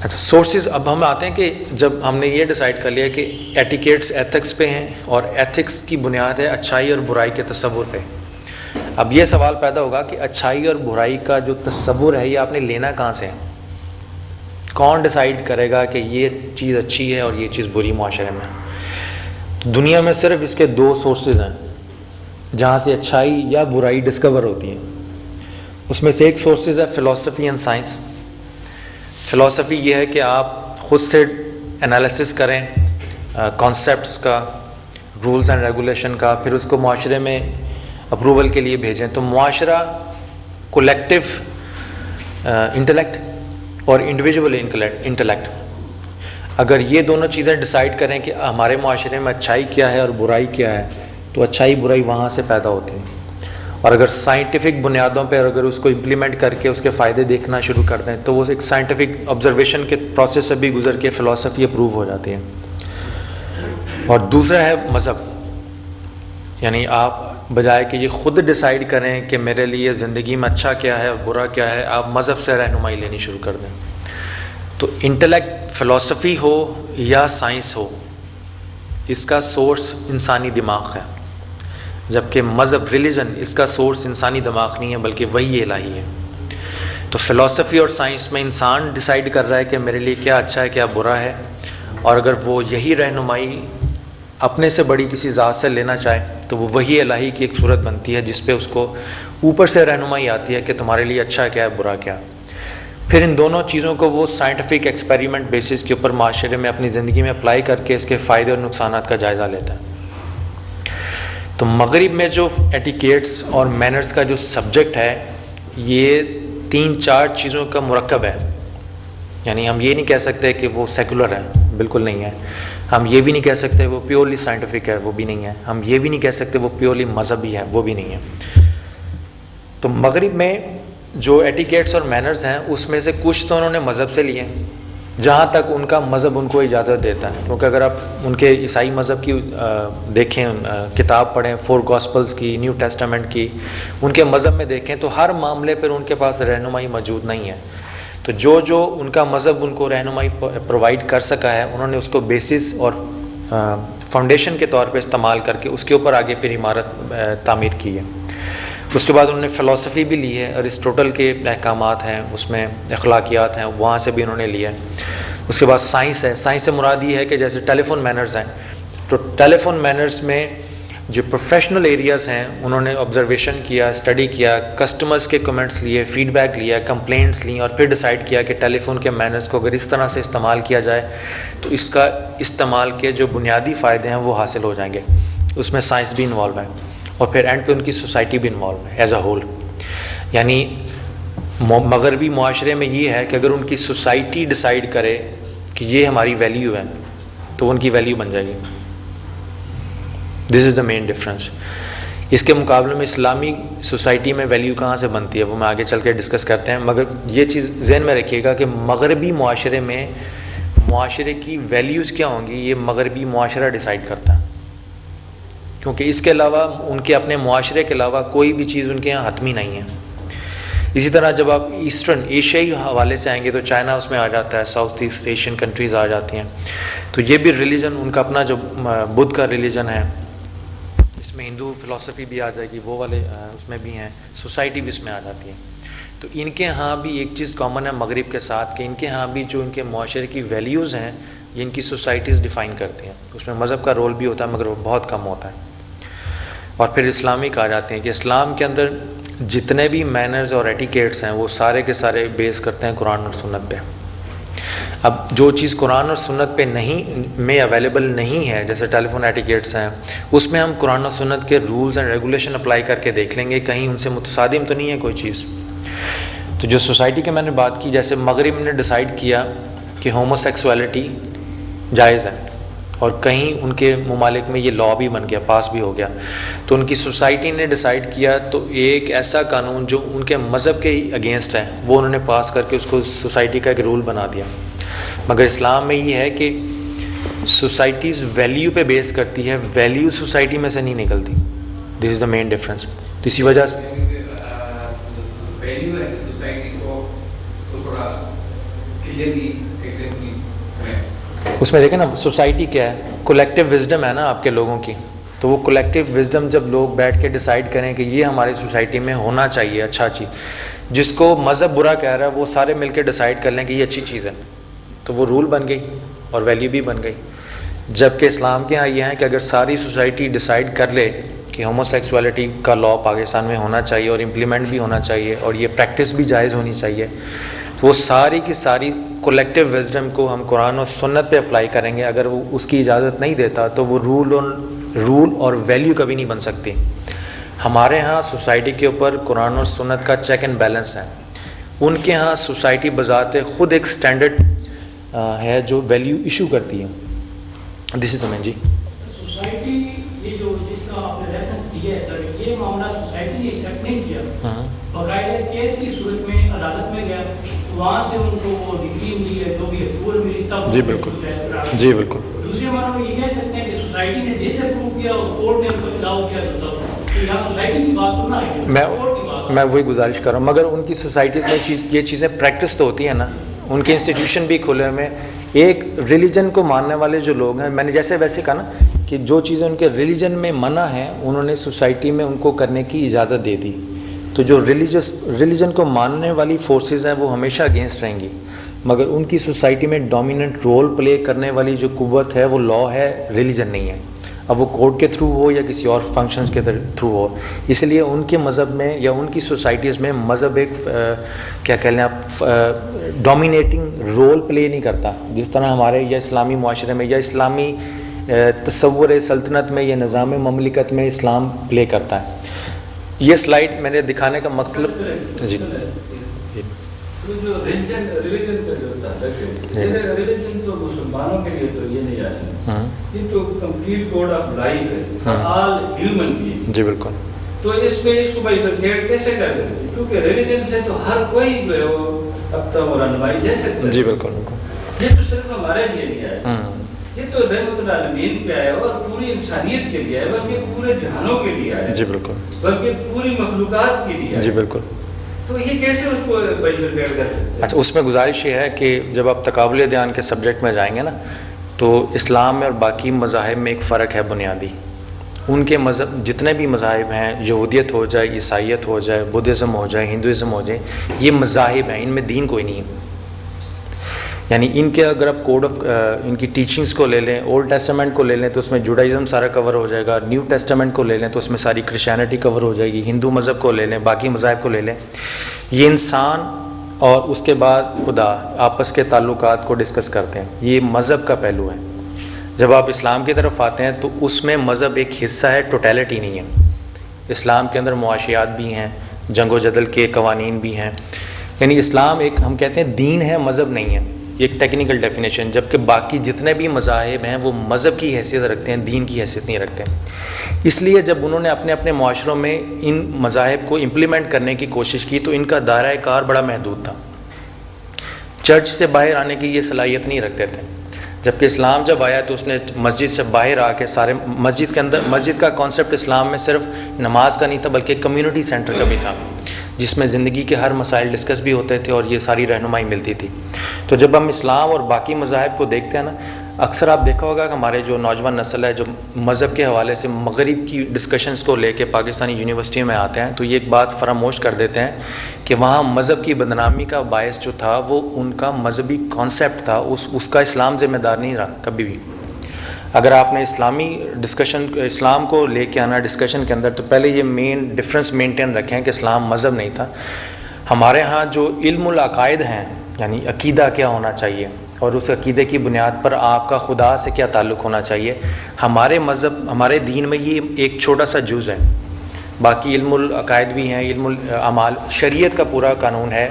اچھا سورسز، اب ہم آتے ہیں کہ جب ہم نے یہ ڈیسائیڈ کر لیا کہ ایٹیکیٹس ایتھکس پہ ہیں اور ایتھکس کی بنیاد ہے اچھائی اور برائی کے تصور پہ، اب یہ سوال پیدا ہوگا کہ اچھائی اور برائی کا جو تصور ہے یہ آپ نے لینا کہاں سے ہے؟ کون ڈیسائیڈ کرے گا کہ یہ چیز اچھی ہے اور یہ چیز بری معاشرے میں؟ تو دنیا میں صرف اس کے دو سورسز ہیں جہاں سے اچھائی یا برائی ڈسکور ہوتی ہے. اس میں سے ایک سورسز ہے فلسفی اینڈ سائنس. فلسفی یہ ہے کہ آپ خود سے انالیسس کریں کانسیپٹس کا، رولز اینڈ ریگولیشن کا، پھر اس کو معاشرے میں اپروول کے لیے بھیجیں. تو معاشرہ کولیکٹیو انٹلیکٹ اور انڈیویجول انٹلیکٹ، اگر یہ دونوں چیزیں ڈیسائیڈ کریں کہ ہمارے معاشرے میں اچھائی کیا ہے اور برائی کیا ہے، تو اچھائی برائی وہاں سے پیدا ہوتی ہے. اور اگر سائنٹیفک بنیادوں پہ اگر اس کو امپلیمنٹ کر کے اس کے فائدے دیکھنا شروع کر دیں تو وہ ایک سائنٹیفک آبزرویشن کے پروسیس سے بھی گزر کے فلسفی اپروو ہو جاتی ہے. اور دوسرا ہے مذہب، یعنی آپ بجائے کہ یہ خود ڈیسائیڈ کریں کہ میرے لیے زندگی میں اچھا کیا ہے اور برا کیا ہے، آپ مذہب سے رہنمائی لینی شروع کر دیں. تو انٹلیکٹ فلسفی ہو یا سائنس ہو، اس کا سورس انسانی دماغ ہے، جبکہ مذہب ریلیجن اس کا سورس انسانی دماغ نہیں ہے بلکہ وحی الہی ہے. تو فلسفی اور سائنس میں انسان ڈیسائیڈ کر رہا ہے کہ میرے لیے کیا اچھا ہے کیا برا ہے، اور اگر وہ یہی رہنمائی اپنے سے بڑی کسی ذات سے لینا چاہے تو وہ وحی الہی کی ایک صورت بنتی ہے جس پہ اس کو اوپر سے رہنمائی آتی ہے کہ تمہارے لیے اچھا کیا ہے برا کیا. پھر ان دونوں چیزوں کو وہ سائنٹیفک ایکسپیریمنٹ بیسس کے اوپر معاشرے میں اپنی زندگی میں اپلائی کر کے اس کے فائدے اور نقصانات کا جائزہ لیتا ہے. تو مغرب میں جو ایٹیکیٹس اور مینرز کا جو سبجیکٹ ہے یہ 3-4 چیزوں کا مرکب ہے. یعنی ہم یہ نہیں کہہ سکتے کہ وہ سیکولر ہے، بالکل نہیں ہے. ہم یہ بھی نہیں کہہ سکتے وہ پیورلی سائنٹیفک ہے، وہ بھی نہیں ہے. ہم یہ بھی نہیں کہہ سکتے وہ پیورلی مذہبی ہے، وہ بھی نہیں ہے. تو مغرب میں جو ایٹیکیٹس اور مینرز ہیں اس میں سے کچھ تو انہوں نے مذہب سے لیے جہاں تک ان کا مذہب ان کو اجازت دیتا ہے. کیونکہ اگر آپ ان کے عیسائی مذہب کی دیکھیں، کتاب پڑھیں 4 گاسپلز کی، نیو ٹیسٹامنٹ کی، ان کے مذہب میں دیکھیں تو ہر معاملے پر ان کے پاس رہنمائی موجود نہیں ہے. تو جو ان کا مذہب ان کو رہنمائی پرووائڈ کر سکا ہے انہوں نے اس کو بیسس اور فاؤنڈیشن کے طور پہ استعمال کر کے اس کے اوپر آگے پھر عمارت تعمیر کی ہے. اس کے بعد انہوں نے فلسفی بھی لی ہے، ارسطوٹل کے احکامات ہیں اس میں، اخلاقیات ہیں وہاں سے بھی انہوں نے لیا ہے. اس کے بعد سائنس ہے. سائنس سے مراد یہ ہے کہ جیسے ٹیلی فون مینرز ہیں تو ٹیلی فون مینرز میں جو پروفیشنل ایریاز ہیں انہوں نے آبزرویشن کیا، اسٹڈی کیا، کسٹمرز کے کمنٹس لیے، فیڈ بیک لیا، کمپلینٹس لیں، اور پھر ڈیسائیڈ کیا کہ ٹیلی فون کے مینرز کو اگر اس طرح سے استعمال کیا جائے تو اس کا استعمال کے جو بنیادی فائدے ہیں وہ حاصل ہو جائیں گے. اس میں سائنس بھی انوالو ہے، اور پھر اینڈ پہ ان کی سوسائٹی بھی انوالو ہے ایز اے ہول. یعنی مغربی معاشرے میں یہ ہے کہ اگر ان کی سوسائٹی ڈیسائیڈ کرے کہ یہ ہماری ویلیو ہے تو ان کی ویلیو بن جائے گی. دس از دا مین ڈفرینس. اس کے مقابلے میں اسلامی سوسائٹی میں ویلیو کہاں سے بنتی ہے وہ میں آگے چل کے ڈسکس کرتے ہیں. مگر یہ چیز ذہن میں رکھیے گا کہ مغربی معاشرے میں معاشرے کی ویلیوز کیا ہوں گی یہ مغربی معاشرہ ڈیسائیڈ کرتا ہے، کیونکہ اس کے علاوہ ان کے اپنے معاشرے کے علاوہ کوئی بھی چیز ان کے یہاں حتمی نہیں ہے. اسی طرح جب آپ ایسٹرن ایشیائی حوالے سے آئیں گے تو چائنا اس میں آ جاتا ہے، ساؤتھ ایسٹ ایشین کنٹریز آ جاتی ہیں. تو یہ بھی ریلیجن ان کا اپنا جو بدھ کا ریلیجن ہے، اس میں ہندو فلسفی بھی آ جائے گی، وہ والے اس میں بھی ہیں، سوسائٹی بھی اس میں آ جاتی ہے. تو ان کے ہاں بھی ایک چیز کامن ہے مغرب کے ساتھ کہ ان کے ہاں بھی جو ان کے معاشرے کی ویلیوز ہیں یہ ان کی سوسائٹیز ڈیفائن کرتی ہیں. اس میں مذہب کا رول بھی ہوتا ہے مگر وہ بہت کم ہوتا ہے. اور پھر اسلامک آ جاتے ہیں کہ اسلام کے اندر جتنے بھی مینرز اور ایٹیکیٹس ہیں وہ سارے کے سارے بیس کرتے ہیں قرآن اور سنت پہ. اب جو چیز قرآن اور سنت پہ میں اویلیبل نہیں ہے، جیسے ٹیلی فون ایٹیکیٹس ہیں، اس میں ہم قرآن اور سنت کے رولز اینڈ ریگولیشن اپلائی کر کے دیکھ لیں گے کہیں ان سے متصادم تو نہیں ہے کوئی چیز. تو جو سوسائٹی کی میں نے بات کی، جیسے مغرب نے ڈیسائیڈ کیا کہ ہومو سیکسولیٹی جائز ہے، اور کہیں ان کے ممالک میں یہ لا بھی بن گیا، پاس بھی ہو گیا، تو ان کی سوسائٹی نے ڈیسائیڈ کیا تو ایک ایسا قانون جو ان کے مذہب کے اگینسٹ ہے وہ انہوں نے پاس کر کے اس کو سوسائٹی کا ایک رول بنا دیا. مگر اسلام میں یہ ہے کہ سوسائٹیز ویلیو پہ بیس کرتی ہے، ویلیو سوسائٹی میں سے نہیں نکلتی. دس از دا مین ڈفرینس. تو اسی وجہ سے ویلیو ہے سوسائٹی کو تھوڑا اس میں دیکھیں نا سوسائٹی کیا ہے, کولیکٹیو وزڈم ہے نا آپ کے لوگوں کی, تو وہ کولیکٹیو وزڈم جب لوگ بیٹھ کے ڈیسائیڈ کریں کہ یہ ہماری سوسائٹی میں ہونا چاہیے اچھا چیز, جس کو مذہب برا کہہ رہا ہے وہ سارے مل کے ڈیسائیڈ کر لیں کہ یہ اچھی چیز ہے, تو وہ رول بن گئی اور ویلیو بھی بن گئی. جبکہ اسلام کے ہاں یہ ہے کہ اگر ساری سوسائٹی ڈیسائیڈ کر لے کہ ہومو سیکسولیٹی کا لاء پاکستان میں ہونا چاہیے اور امپلیمنٹ بھی ہونا چاہیے اور یہ پریکٹس بھی جائز ہونی چاہیے, تو وہ ساری کی ساری کولیکٹیو وزڈم کو ہم قرآن و سنت پہ اپلائی کریں گے. اگر وہ اس کی اجازت نہیں دیتا تو وہ رول اور ویلیو کبھی نہیں بن سکتی. ہمارے ہاں سوسائٹی کے اوپر قرآن اور سنت کا چیک اینڈ بیلنس ہے, ان کے ہاں سوسائٹی بذات خود ایک سٹینڈرڈ ہے جو ویلیو ایشو کرتی ہے. دس از دا مین جی سوسائٹی یہ جو جس کا آپ نے ریفرنس دیا ہے سر, یہ معاملہ سوسائٹی نے ایکسیپٹ نہیں کیا, باقاعدہ کیس کی صورت میں عدالت میں گیا, وہاں سے ان کو وہ ڈگری ملی ہے جو بھی اپروول ملی تب. جی بالکل, جی بالکل. دوسرے معنوں میں یہ کہہ سکتے ہیں کہ سوسائٹی نے ڈس اپروو کیا اور کورٹ نے ان کو الاؤ کیا, تو یہاں سوسائٹی کی بات تو نہ ہے, میں وہی گزارش کر رہا ہوں. مگر ان کی سوسائٹیز میں یہ چیزیں پریکٹس تو ہوتی ہیں نا, ان کے انسٹیٹیوشن بھی کھلے ہوئے. ایک ریلیجن کو ماننے والے جو لوگ ہیں, میں نے جیسے ویسے کہا نا کہ جو چیزیں ان کے ریلیجن میں منع ہیں انہوں نے سوسائٹی میں ان کو کرنے کی اجازت دے دی. تو جو ریلیجن کو ماننے والی فورسز ہیں وہ ہمیشہ اگینسٹ رہیں گی, مگر ان کی سوسائٹی میں ڈومیننٹ رول پلے کرنے والی جو قوت ہے وہ لاء ہے, ریلیجن نہیں ہے. اب وہ کورٹ کے تھرو ہو یا کسی اور فنکشنز کے تھرو ہو, اس لیے ان کے مذہب میں یا ان کی سوسائٹیز میں مذہب ایک کیا کہہ لیں آپ ڈومینیٹنگ رول پلے نہیں کرتا, جس طرح ہمارے یا اسلامی معاشرے میں یا اسلامی تصور سلطنت میں یا نظام مملکت میں اسلام پلے کرتا ہے. یہ سلائیڈ میں نے دکھانے کا مطلب جی جو ریلیجن کا جو ہوتا ہے ریلیجن تو مسلمانوں کے لیے تو یہ نہیں آیا, یہ تو کمپلیٹ کوڈ آف لائف ہے آل ہیومن بینگ. جی بالکل. تو اس میں اس کو بائیفرکیٹ کیسے کر سکتے ہیں, کیونکہ ریلیجن سے تو ہر کوئی جو ہے وہ اب تو رہنمائی لے سکتا ہے. جی بالکل بالکل. یہ تو صرف ہمارے لیے نہیں آیا, یہ تو رحمت العالمین پہ آیا اور پوری انسانیت کے لیے آیا, بلکہ پورے جہانوں کے لیے آیا. جی بالکل. بلکہ پوری مخلوقات کے لیے آیا. جی بالکل. تو یہ کیسے اس کو بائیفرکیٹ کر سکتے ہیں؟ اچھا, اس میں گزارش یہ ہے کہ جب آپ تقابل دیان کے سبجیکٹ میں جائیں گے نا, تو اسلام میں اور باقی مذاہب میں ایک فرق ہے بنیادی. ان کے مذہب جتنے بھی مذاہب ہیں, یہودیت ہو جائے, عیسائیت ہو جائے, بدھزم ہو جائے, ہندوازم ہو جائے, یہ مذاہب ہیں, ان میں دین کوئی نہیں ہے. یعنی ان کے اگر آپ کوڈ آف ان کی ٹیچنگز کو لے لیں, اولڈ ٹیسٹامنٹ کو لے لیں تو اس میں جوڈائزم سارا کور ہو جائے گا, نیو ٹیسٹامنٹ کو لے لیں تو اس میں ساری کرسچینٹی کور ہو جائے گی, ہندو مذہب کو لے لیں, باقی مذاہب کو لے لیں. یہ انسان اور اس کے بعد خدا آپس کے تعلقات کو ڈسکس کرتے ہیں, یہ مذہب کا پہلو ہے. جب آپ اسلام کی طرف آتے ہیں تو اس میں مذہب ایک حصہ ہے, ٹوٹیلٹی نہیں ہے. اسلام کے اندر معاشیات بھی ہیں, جنگ و جدل کے قوانین بھی ہیں. یعنی اسلام ایک ہم کہتے ہیں دین ہے, مذہب نہیں ہے. یہ ایک ٹیکنیکل ڈیفینیشن, جبکہ باقی جتنے بھی مذاہب ہیں وہ مذہب کی حیثیت رکھتے ہیں, دین کی حیثیت نہیں رکھتے. اس لیے جب انہوں نے اپنے اپنے معاشروں میں ان مذاہب کو امپلیمنٹ کرنے کی کوشش کی تو ان کا دائرہ کار بڑا محدود تھا, چرچ سے باہر آنے کی یہ صلاحیت نہیں رکھتے تھے. جبکہ اسلام جب آیا تو اس نے مسجد سے باہر آ کے سارے مسجد کے اندر, مسجد کا کانسیپٹ اسلام میں صرف نماز کا نہیں تھا بلکہ کمیونٹی سینٹر کا بھی تھا, جس میں زندگی کے ہر مسائل ڈسکس بھی ہوتے تھے اور یہ ساری رہنمائی ملتی تھی. تو جب ہم اسلام اور باقی مذاہب کو دیکھتے ہیں نا, اکثر آپ دیکھا ہوگا کہ ہمارے جو نوجوان نسل ہے جو مذہب کے حوالے سے مغرب کی ڈسکشنز کو لے کے پاکستانی یونیورسٹیوں میں آتے ہیں تو یہ ایک بات فراموش کر دیتے ہیں کہ وہاں مذہب کی بدنامی کا باعث جو تھا وہ ان کا مذہبی کانسیپٹ تھا, اس کا اسلام ذمہ دار نہیں رہا کبھی بھی. اگر آپ نے اسلامی ڈسکشن, اسلام کو لے کے آنا ڈسکشن کے اندر, تو پہلے یہ مین ڈفرینس مینٹین رکھیں کہ اسلام مذہب نہیں تھا. ہمارے ہاں جو علم العقائد ہیں, یعنی عقیدہ کیا ہونا چاہیے اور اس عقیدے کی بنیاد پر آپ کا خدا سے کیا تعلق ہونا چاہیے, ہمارے مذہب ہمارے دین میں یہ ایک چھوٹا سا جز ہے. باقی علم العقائد بھی ہیں, علم الاعمال, شریعت کا پورا قانون ہے,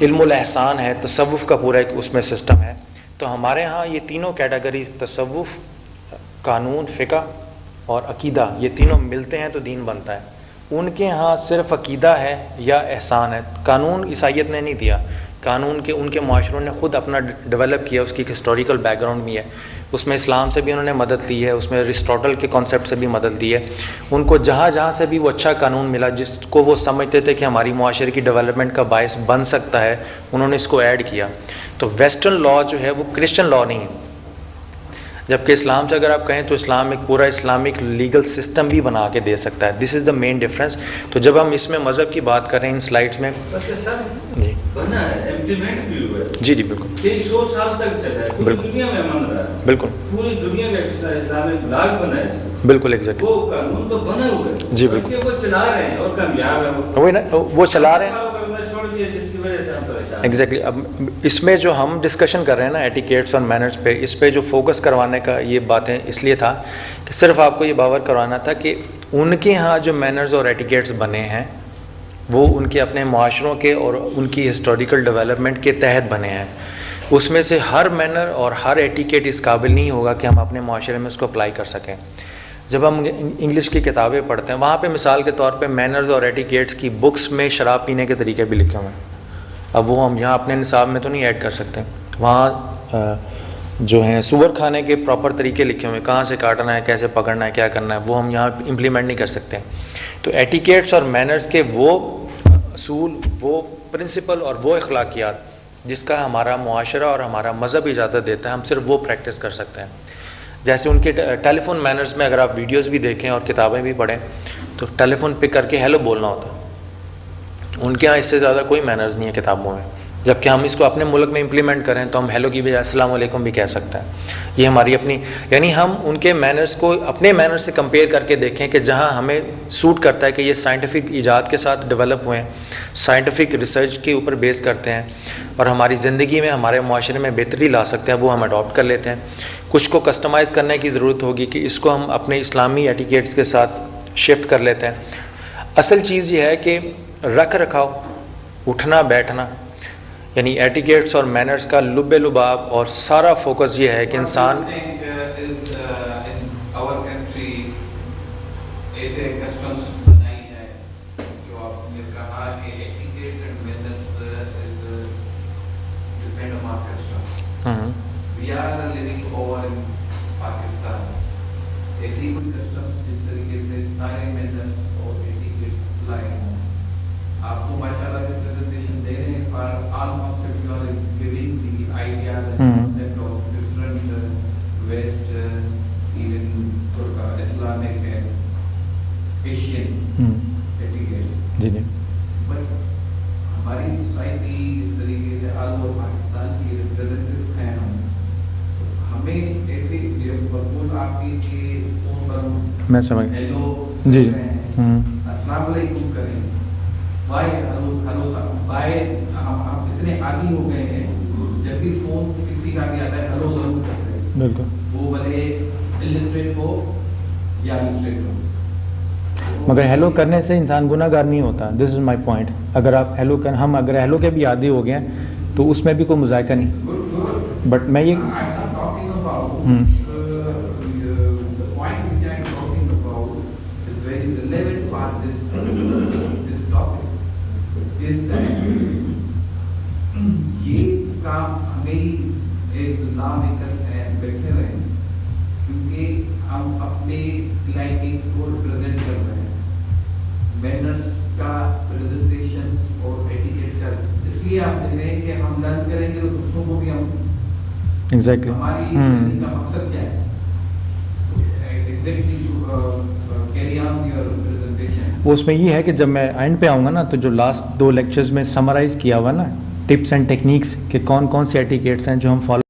علم الاحسان ہے, تصوف کا پورا ایک اس میں سسٹم ہے. تو ہمارے ہاں یہ تینوں کیٹیگریز تصوف, قانون, فقہ اور عقیدہ, یہ تینوں ملتے ہیں تو دین بنتا ہے. ان کے ہاں صرف عقیدہ ہے یا احسان ہے. قانون عیسائیت نے نہیں دیا, قانون کے ان کے معاشروں نے خود اپنا ڈیولپ کیا, اس کی ایک ہسٹوریکل بیک گراؤنڈ بھی ہے, اس میں اسلام سے بھی انہوں نے مدد لی ہے, اس میں ایرسٹوٹل کے کانسیپٹ سے بھی مدد لی ہے. ان کو جہاں جہاں سے بھی وہ اچھا قانون ملا جس کو وہ سمجھتے تھے کہ ہماری معاشرے کی ڈیولپمنٹ کا باعث بن سکتا ہے, انہوں نے اس کو ایڈ کیا. تو ویسٹرن لا جو ہے وہ کرسچن لا نہیں ہے, جبکہ اسلام سے اگر آپ کہیں تو اسلام ایک پورا اسلامک لیگل سسٹم بھی بنا کے دے سکتا ہے. دس از دا مین ڈفرینس. تو جب ہم اس میں مذہب کی بات کر رہے ہیں ان سلائڈس میں, جی بنا ہے, امپلیمنٹ بھی ہوا ہے, جی جی بالکل, 100 سال تک چلا ہے, پوری دنیا میں من رہا ہے, بالکل پوری دنیا کا اسلامک لاگ بنا ہے, بالکل ایگزیکٹلی, وہ قانون تو بنا ہوا ہے, جی بالکل, وہ چلا رہے ہیں اور کامیاب ہے, وہی نا وہ چلا رہے ہیں چھوڑ دیا جس کی وجہ سے ہم پریشان. ایگزیکٹلی. اب اس میں جو ہم ڈسکشن کر رہے ہیں نا ایٹیکیٹس اور مینرز پہ, اس پہ جو فوکس کروانے کا یہ باتیں اس لیے تھا کہ صرف آپ کو یہ باور کروانا تھا کہ ان کے ہاں جو مینرز اور ایٹیکیٹس بنے ہیں وہ ان کے اپنے معاشروں کے اور ان کی ہسٹوریکل ڈیولپمنٹ کے تحت بنے ہیں. اس میں سے ہر مینر اور ہر ایٹیکیٹ اس قابل نہیں ہوگا کہ ہم اپنے معاشرے میں اس کو اپلائی کر سکیں. جب ہم انگلش کی کتابیں پڑھتے ہیں وہاں پہ مثال کے طور پہ مینرز اور ایٹیکیٹس کی بکس میں شراب پینے کے طریقے بھی لکھے ہوئے ہیں. اب وہ ہم یہاں اپنے نصاب میں تو نہیں ایڈ کر سکتے. وہاں جو ہیں سور کھانے کے پراپر طریقے لکھے ہوئے ہیں, کہاں سے کاٹنا ہے, کیسے پکڑنا ہے, کیا کرنا ہے, وہ ہم یہاں امپلیمنٹ نہیں کر سکتے. تو ایٹیکیٹس اور مینرز کے وہ اصول, وہ پرنسپل اور وہ اخلاقیات جس کا ہمارا معاشرہ اور ہمارا مذہب اجازت دیتا ہے, ہم صرف وہ پریکٹس کر سکتے ہیں. جیسے ان کے ٹیلی فون مینرز میں اگر آپ ویڈیوز بھی دیکھیں اور کتابیں بھی پڑھیں تو ٹیلی فون پک کر کے ہیلو بولنا ہوتا ہے. ان کے ہاں اس سے زیادہ کوئی مینرز نہیں ہے کتابوں میں, جبکہ ہم اس کو اپنے ملک میں امپلیمنٹ کریں تو ہم ہیلو کی بجائے السلام علیکم بھی کہہ سکتے ہیں. یہ ہماری اپنی, یعنی ہم ان کے مینرز کو اپنے مینرز سے کمپیئر کر کے دیکھیں کہ جہاں ہمیں سوٹ کرتا ہے کہ یہ سائنٹیفک ایجاد کے ساتھ ڈیولپ ہوئے ہیں, سائنٹیفک ریسرچ کے اوپر بیس کرتے ہیں اور ہماری زندگی میں ہمارے معاشرے میں بہتری لا سکتے ہیں, وہ ہم اڈاپٹ کر لیتے ہیں. کچھ کو کسٹمائز کرنے کی ضرورت ہوگی کہ اس کو ہم اپنے اسلامی ایٹیکیٹس کے ساتھ شفٹ کر لیتے ہیں. اصل چیز یہ ہے کہ رکھ رکھاؤ, اٹھنا بیٹھنا, یعنی ایٹیکیٹس اور مینرز کا لب لباب اور سارا فوکس یہ ہے کہ انسان ایسے کسٹمز بنائی ہے جو آپ نے کہا کہ etiquettes and manners depend on our custom. We are living over in Pakistan. ایسی کوئی کسٹمز جس طریقے سے سارے مینرز اور ایٹیکیٹس لائے ہیں, آپ کو ماشاءاللہ سے پریزنٹیشن دے رہے ہیں پر almost you are giving the ideas and concept of different west even Islamic Asian etiquette. جی جی, بٹ ہماری سوسائٹی اس طریقے سے آل اوور پاکستان کی ریپرزینٹیو ہیں ہم, ہمیں ایسے بقول آپ کی کہ فون پر میں سمجھ ہیلو جی جی السلام علیکم کریں, بھائی ہلو بھائی, ہم اتنے عادی ہو گئے ہیں جب بھی فون کسی کا بھی آتا ہے ہلو ضرور کرتے ہیں, بالکل, وہ بھلے الٹریٹ ہو یا الٹریٹ ہو. مگر ہیلو کرنے سے انسان گناہ گار نہیں ہوتا. دس از مائی پوائنٹ. اگر آپ ہیلو کر, ہم اگر ہیلو کے بھی عادی ہو گئے ہیں تو اس میں بھی کوئی مذائقہ نہیں. بٹ میں یہ یہ کام ہمیں ایک نام بیٹھے ہوئے ہیں کیونکہ ہم اپنے علاقے کو ریپرزینٹ کر رہے ہیں. مینرز کا پریزنٹیشن اور ایٹیکیٹ کا اس لیے آپ دیکھ رہے ہیں کہ ہم لرن کریں گے تو دوسروں کو بھی ہم ایگزیکٹلی ہماری زندگی کا مقصد کیا ہے کیری آن یور پریزنٹیشن. وہ اس میں یہ ہے کہ جب میں اینڈ پہ آؤں گا نا تو جو لاسٹ 2 لیکچرز میں سمرائز کیا ہوا نا ٹپس اینڈ ٹیکنیکس کہ کون کون سے ایٹیکیٹس ہیں جو ہم فالو